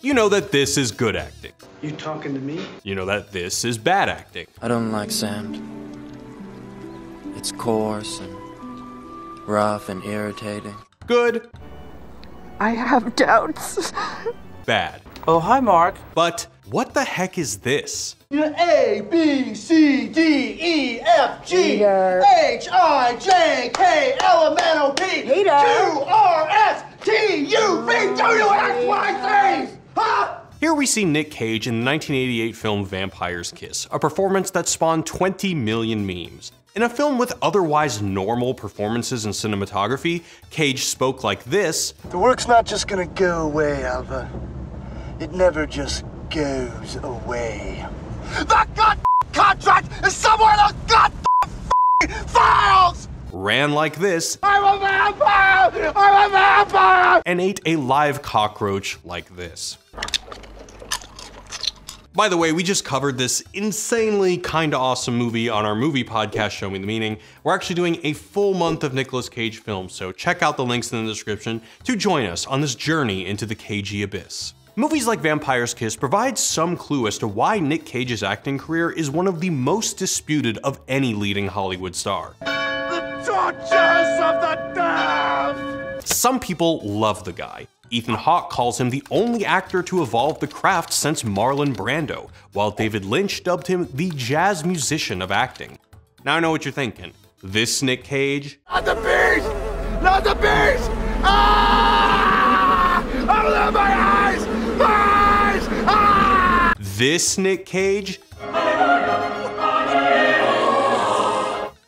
you know that this is good acting. You talking to me? You know that this is bad acting. I don't like sand. It's coarse and rough and irritating. Good. I have doubts. Bad. Oh, hi, Mark. But what the heck is this? A, B, C, D, E, F, G, H, I, J, K, L, M, N, O, P, Q, R, S, T, U, V, W, X, Y, Z! Huh? Here we see Nick Cage in the 1988 film Vampire's Kiss, a performance that spawned 20 million memes. In a film with otherwise normal performances and cinematography, Cage spoke like this. The work's not just gonna go away, Alva. It never just goes away. The contract is somewhere in those files! Ran like this. I'm a vampire! I'm a vampire! And ate a live cockroach like this. By the way, we just covered this insanely kinda awesome movie on our movie podcast, Show Me the Meaning. We're actually doing a full month of Nicolas Cage films, so check out the links in the description to join us on this journey into the cagey abyss. Movies like Vampire's Kiss provide some clue as to why Nick Cage's acting career is one of the most disputed of any leading Hollywood star. The tortures of the damned! Some people love the guy. Ethan Hawke calls him the only actor to evolve the craft since Marlon Brando, while David Lynch dubbed him the jazz musician of acting. Now I know what you're thinking. This Nick Cage? Not the beast! Not the beast! Ah! Open my eyes! Eyes! Ah! This Nick Cage?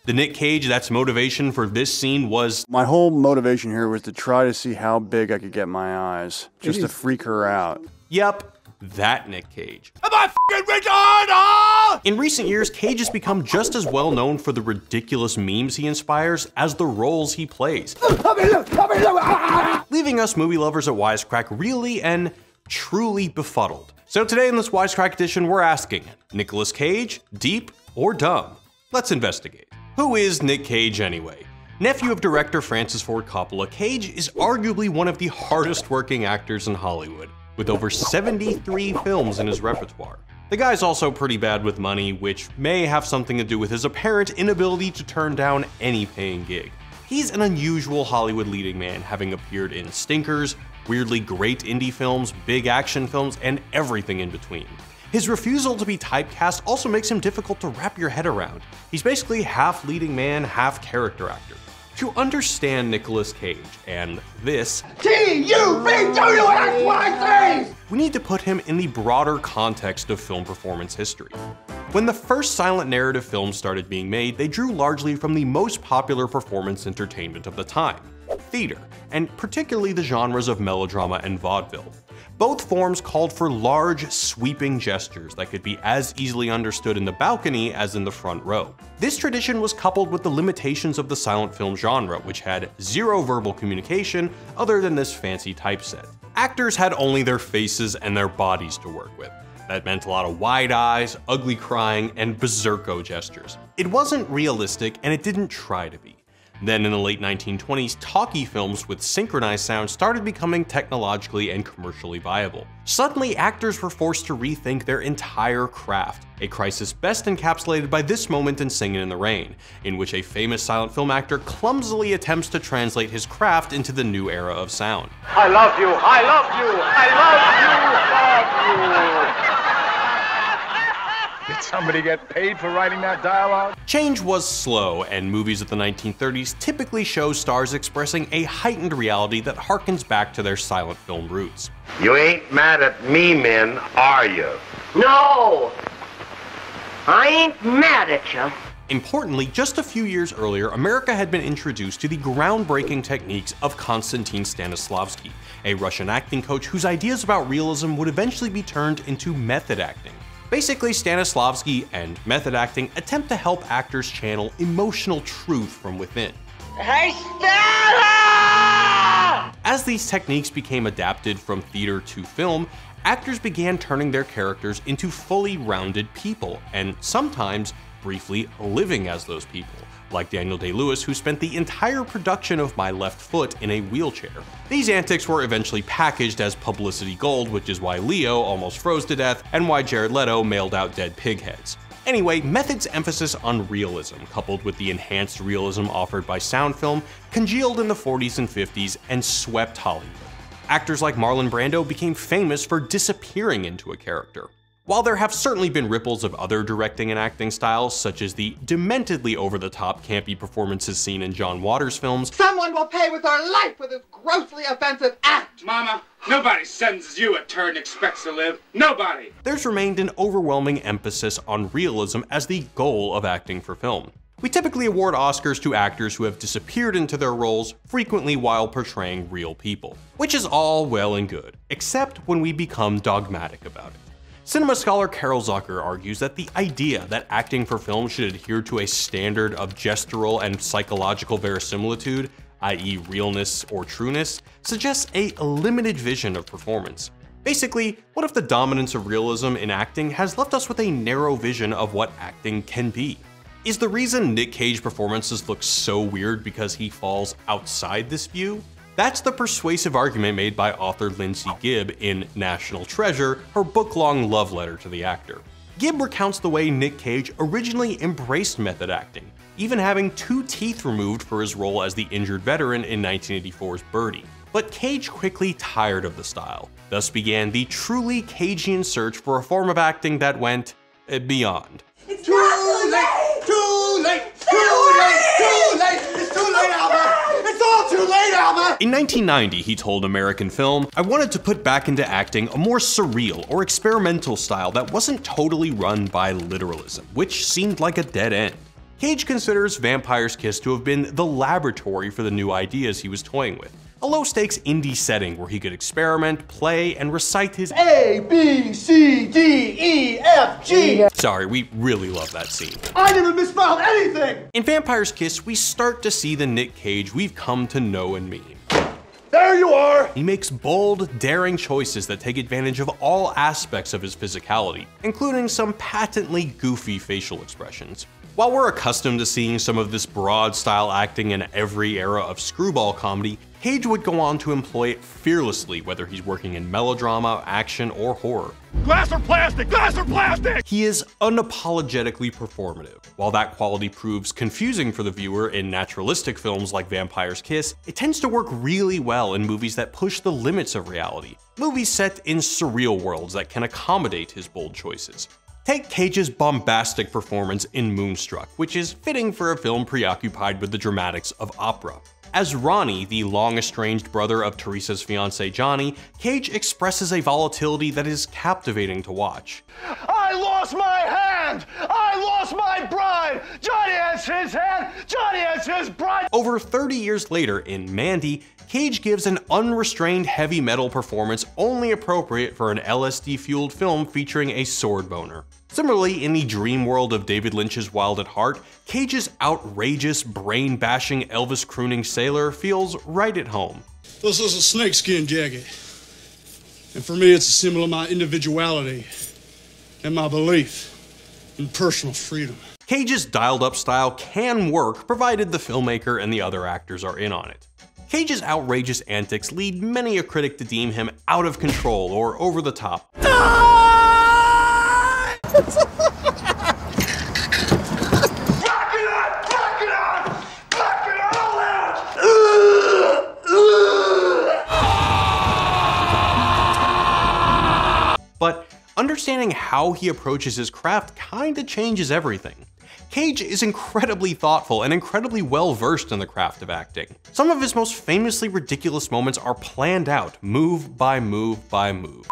The Nick Cage that's motivation for this scene was... My whole motivation here was to try to see how big I could get my eyes, just to freak her out. Yep, that Nick Cage. Am I f***ing retarded? In recent years, Cage has become just as well known for the ridiculous memes he inspires as the roles he plays, leaving us movie lovers at Wisecrack really and truly befuddled. So today in this Wisecrack edition, we're asking, Nicolas Cage, deep or dumb? Let's investigate. Who is Nick Cage anyway? Nephew of director Francis Ford Coppola, Cage is arguably one of the hardest working actors in Hollywood, with over 73 films in his repertoire. The guy's also pretty bad with money, which may have something to do with his apparent inability to turn down any paying gig. He's an unusual Hollywood leading man, having appeared in stinkers, weirdly great indie films, big action films, and everything in between. His refusal to be typecast also makes him difficult to wrap your head around. He's basically half leading man, half character actor. To understand Nicolas Cage and this, T-U-V-W-X-Y-Z! we need to put him in the broader context of film performance history. When the first silent narrative films started being made, they drew largely from the most popular performance entertainment of the time, theater, and particularly the genres of melodrama and vaudeville. Both forms called for large, sweeping gestures that could be as easily understood in the balcony as in the front row. This tradition was coupled with the limitations of the silent film genre, which had zero verbal communication other than this fancy typeset. Actors had only their faces and their bodies to work with. That meant a lot of wide eyes, ugly crying, and berserko gestures. It wasn't realistic, and it didn't try to be. Then in the late 1920s, talkie films with synchronized sound started becoming technologically and commercially viable. Suddenly, actors were forced to rethink their entire craft, a crisis best encapsulated by this moment in Singin' in the Rain, in which a famous silent film actor clumsily attempts to translate his craft into the new era of sound. I love you! I love you! I love you! Love you! Did somebody get paid for writing that dialogue? Change was slow, and movies of the 1930s typically show stars expressing a heightened reality that harkens back to their silent film roots. You ain't mad at me, men, are you? No! I ain't mad at you. Importantly, just a few years earlier, America had been introduced to the groundbreaking techniques of Konstantin Stanislavski, a Russian acting coach whose ideas about realism would eventually be turned into method acting. Basically, Stanislavski and method acting attempt to help actors channel emotional truth from within. Hey, Stella! As these techniques became adapted from theater to film, actors began turning their characters into fully rounded people, and sometimes briefly living as those people, like Daniel Day-Lewis, who spent the entire production of My Left Foot in a wheelchair. These antics were eventually packaged as publicity gold, which is why Leo almost froze to death and why Jared Leto mailed out dead pig heads. Anyway, Method's emphasis on realism, coupled with the enhanced realism offered by sound film, congealed in the 40s and 50s and swept Hollywood. Actors like Marlon Brando became famous for disappearing into a character. While there have certainly been ripples of other directing and acting styles, such as the dementedly over-the-top campy performances seen in John Waters' films, someone will pay with their life for this grossly offensive act! Mama, nobody sends you a turd and expects to live. Nobody! There's remained an overwhelming emphasis on realism as the goal of acting for film. We typically award Oscars to actors who have disappeared into their roles, frequently while portraying real people. Which is all well and good, except when we become dogmatic about it. Cinema scholar Carol Zucker argues that the idea that acting for film should adhere to a standard of gestural and psychological verisimilitude, i.e. realness or trueness, suggests a limited vision of performance. Basically, what if the dominance of realism in acting has left us with a narrow vision of what acting can be? Is the reason Nick Cage performances look so weird because he falls outside this view? That's the persuasive argument made by author Lindsay Gibb in National Treasure, her book-long love letter to the actor. Gibb recounts the way Nick Cage originally embraced method acting, even having 2 teeth removed for his role as the injured veteran in 1984's Birdie. But Cage quickly tired of the style, thus began the truly Cagean search for a form of acting that went beyond. It's too late! Too late! Too late! Too late! It's too late, Alma! It's all too late, Alma! In 1990, he told American Film, "I wanted to put back into acting a more surreal or experimental style that wasn't totally run by literalism, which seemed like a dead end." Cage considers Vampire's Kiss to have been the laboratory for the new ideas he was toying with. A low-stakes indie setting where he could experiment, play, and recite his A, B, C, D, E, F, G. Sorry, we really love that scene. I never misspelled anything! In Vampire's Kiss, we start to see the Nick Cage we've come to know and mean. There you are! He makes bold, daring choices that take advantage of all aspects of his physicality, including some patently goofy facial expressions. While we're accustomed to seeing some of this broad style acting in every era of screwball comedy, Cage would go on to employ it fearlessly, whether he's working in melodrama, action, or horror. Glass or plastic? Glass or plastic? He is unapologetically performative. While that quality proves confusing for the viewer in naturalistic films like Vampire's Kiss, it tends to work really well in movies that push the limits of reality, movies set in surreal worlds that can accommodate his bold choices. Take Cage's bombastic performance in Moonstruck, which is fitting for a film preoccupied with the dramatics of opera. As Ronnie, the long-estranged brother of Teresa's fiancé Johnny, Cage expresses a volatility that is captivating to watch. I lost my hand! I lost my bride! Johnny has his hand! Johnny has his bride! Over 30 years later, in Mandy, Cage gives an unrestrained heavy metal performance only appropriate for an LSD-fueled film featuring a sword boner. Similarly, in the dream world of David Lynch's Wild at Heart, Cage's outrageous, brain-bashing, Elvis-crooning sailor feels right at home. This is a snakeskin jacket, and for me it's a symbol of my individuality and my belief in personal freedom. Cage's dialed-up style can work, provided the filmmaker and the other actors are in on it. Cage's outrageous antics lead many a critic to deem him out of control or over the top. But understanding how he approaches his craft kinda changes everything. Cage is incredibly thoughtful and incredibly well-versed in the craft of acting. Some of his most famously ridiculous moments are planned out, move by move by move.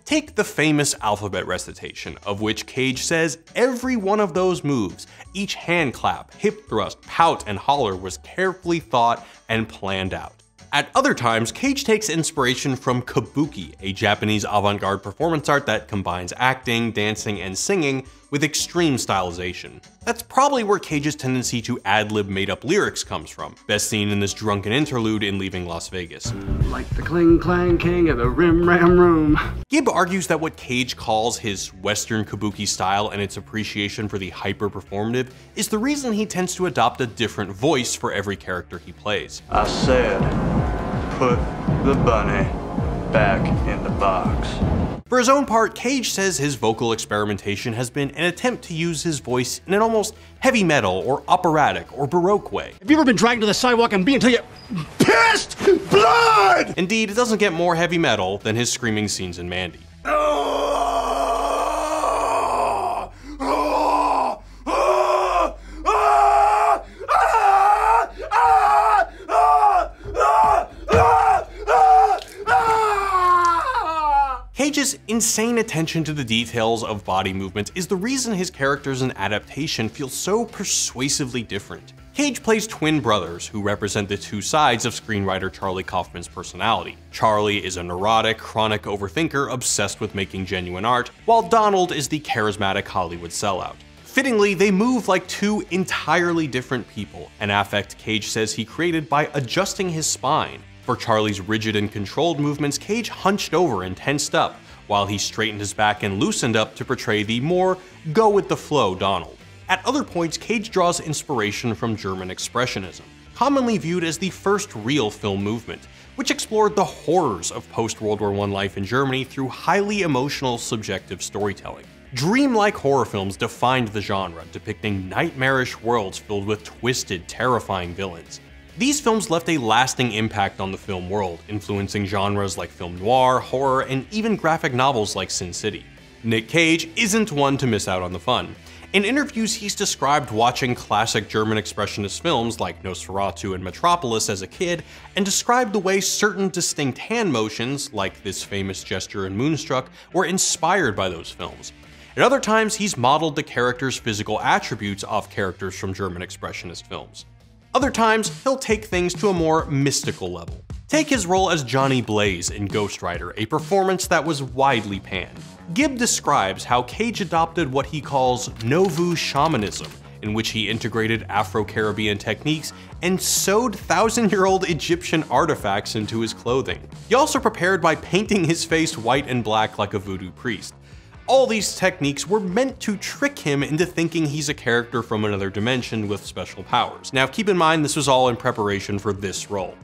Take the famous alphabet recitation, of which Cage says every one of those moves, each hand clap, hip thrust, pout, and holler was carefully thought and planned out. At other times, Cage takes inspiration from kabuki, a Japanese avant-garde performance art that combines acting, dancing, and singing, with extreme stylization. That's probably where Cage's tendency to ad-lib made-up lyrics comes from, best seen in this drunken interlude in Leaving Las Vegas. Like the cling clang king of the rim ram room. Gibb argues that what Cage calls his Western kabuki style and its appreciation for the hyper-performative is the reason he tends to adopt a different voice for every character he plays. I said, put the bunny back in the box. For his own part, Cage says his vocal experimentation has been an attempt to use his voice in an almost heavy metal or operatic or baroque way. Have you ever been dragged to the sidewalk and beat until you pissed blood? Indeed, it doesn't get more heavy metal than his screaming scenes in Mandy. Cage's insane attention to the details of body movement is the reason his characters in adaptation feel so persuasively different. Cage plays twin brothers who represent the two sides of screenwriter Charlie Kaufman's personality. Charlie is a neurotic, chronic overthinker obsessed with making genuine art, while Donald is the charismatic Hollywood sellout. Fittingly, they move like two entirely different people, an affect Cage says he created by adjusting his spine. For Charlie's rigid and controlled movements, Cage hunched over and tensed up, while he straightened his back and loosened up to portray the more go-with-the-flow Donald. At other points, Cage draws inspiration from German Expressionism, commonly viewed as the first real film movement, which explored the horrors of post-World War I life in Germany through highly emotional, subjective storytelling. Dreamlike horror films defined the genre, depicting nightmarish worlds filled with twisted, terrifying villains. These films left a lasting impact on the film world, influencing genres like film noir, horror, and even graphic novels like Sin City. Nick Cage isn't one to miss out on the fun. In interviews, he's described watching classic German Expressionist films like Nosferatu and Metropolis as a kid, and described the way certain distinct hand motions, like this famous gesture in Moonstruck, were inspired by those films. At other times, he's modeled the character's physical attributes off characters from German Expressionist films. Other times, he'll take things to a more mystical level. Take his role as Johnny Blaze in Ghost Rider, a performance that was widely panned. Gibb describes how Cage adopted what he calls Nouveau shamanism, in which he integrated Afro-Caribbean techniques and sewed thousand-year-old Egyptian artifacts into his clothing. He also prepared by painting his face white and black like a voodoo priest. All these techniques were meant to trick him into thinking he's a character from another dimension with special powers. Now keep in mind this was all in preparation for this role.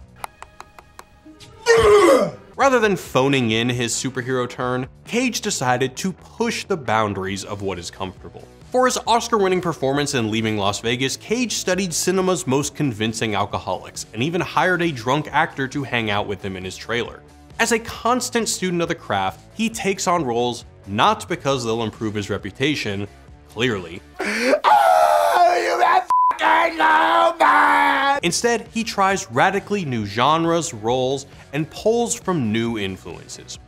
Rather than phoning in his superhero turn, Cage decided to push the boundaries of what is comfortable. For his Oscar-winning performance in Leaving Las Vegas, Cage studied cinema's most convincing alcoholics and even hired a drunk actor to hang out with him in his trailer. As a constant student of the craft, he takes on roles not because they'll improve his reputation, clearly. Instead, he tries radically new genres, roles, and pulls from new influences.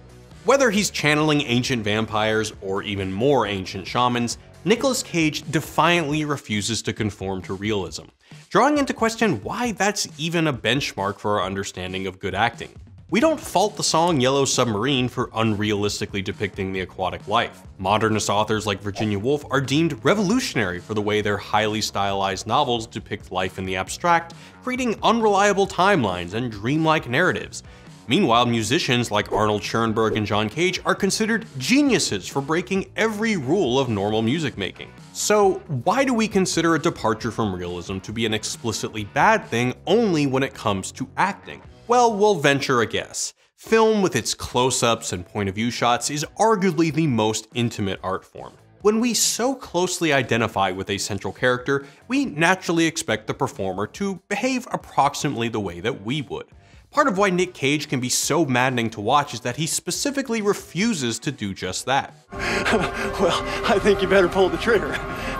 Whether he's channeling ancient vampires or even more ancient shamans, Nicolas Cage defiantly refuses to conform to realism, drawing into question why that's even a benchmark for our understanding of good acting. We don't fault the song Yellow Submarine for unrealistically depicting the aquatic life. Modernist authors like Virginia Woolf are deemed revolutionary for the way their highly stylized novels depict life in the abstract, creating unreliable timelines and dreamlike narratives. Meanwhile, musicians like Arnold Schoenberg and John Cage are considered geniuses for breaking every rule of normal music making. So why do we consider a departure from realism to be an explicitly bad thing only when it comes to acting? Well, we'll venture a guess. Film with its close-ups and point-of-view shots is arguably the most intimate art form. When we so closely identify with a central character, we naturally expect the performer to behave approximately the way that we would. Part of why Nick Cage can be so maddening to watch is that he specifically refuses to do just that. Well, I think you better pull the trigger,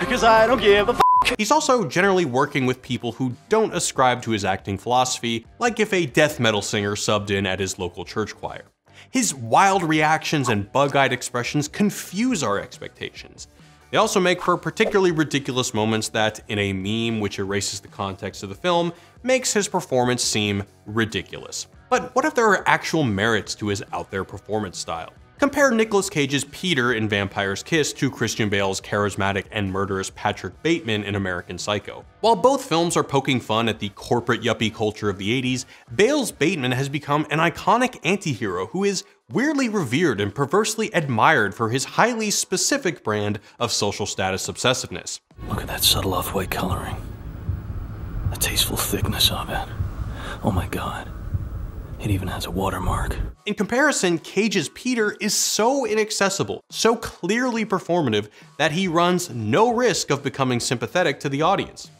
because I don't give a f***. He's also generally working with people who don't ascribe to his acting philosophy, like if a death metal singer subbed in at his local church choir. His wild reactions and bug-eyed expressions confuse our expectations. They also make for particularly ridiculous moments that, in a meme which erases the context of the film, makes his performance seem ridiculous. But what if there are actual merits to his out-there performance style? Compare Nicolas Cage's Peter in Vampire's Kiss to Christian Bale's charismatic and murderous Patrick Bateman in American Psycho. While both films are poking fun at the corporate yuppie culture of the 80s, Bale's Bateman has become an iconic anti-hero who is weirdly revered and perversely admired for his highly specific brand of social status obsessiveness. Look at that subtle off-white coloring. The tasteful thickness of it. Oh my god. It even has a watermark. In comparison, Cage's Peter is so inaccessible, so clearly performative, that he runs no risk of becoming sympathetic to the audience.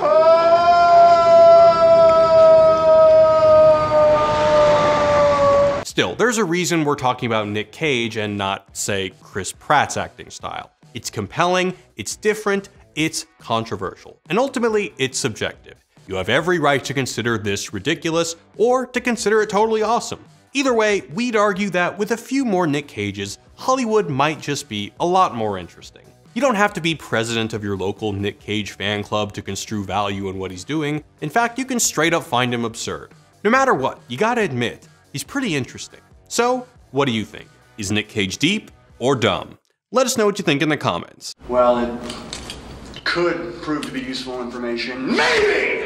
Still, there's a reason we're talking about Nick Cage and not, say, Chris Pratt's acting style. It's compelling, it's different, it's controversial, and ultimately, it's subjective. You have every right to consider this ridiculous, or to consider it totally awesome. Either way, we'd argue that with a few more Nick Cages, Hollywood might just be a lot more interesting. You don't have to be president of your local Nick Cage fan club to construe value in what he's doing. In fact, you can straight up find him absurd. No matter what, you gotta admit, he's pretty interesting. So, what do you think? Is Nick Cage deep or dumb? Let us know what you think in the comments. Well, it could prove to be useful information. Maybe!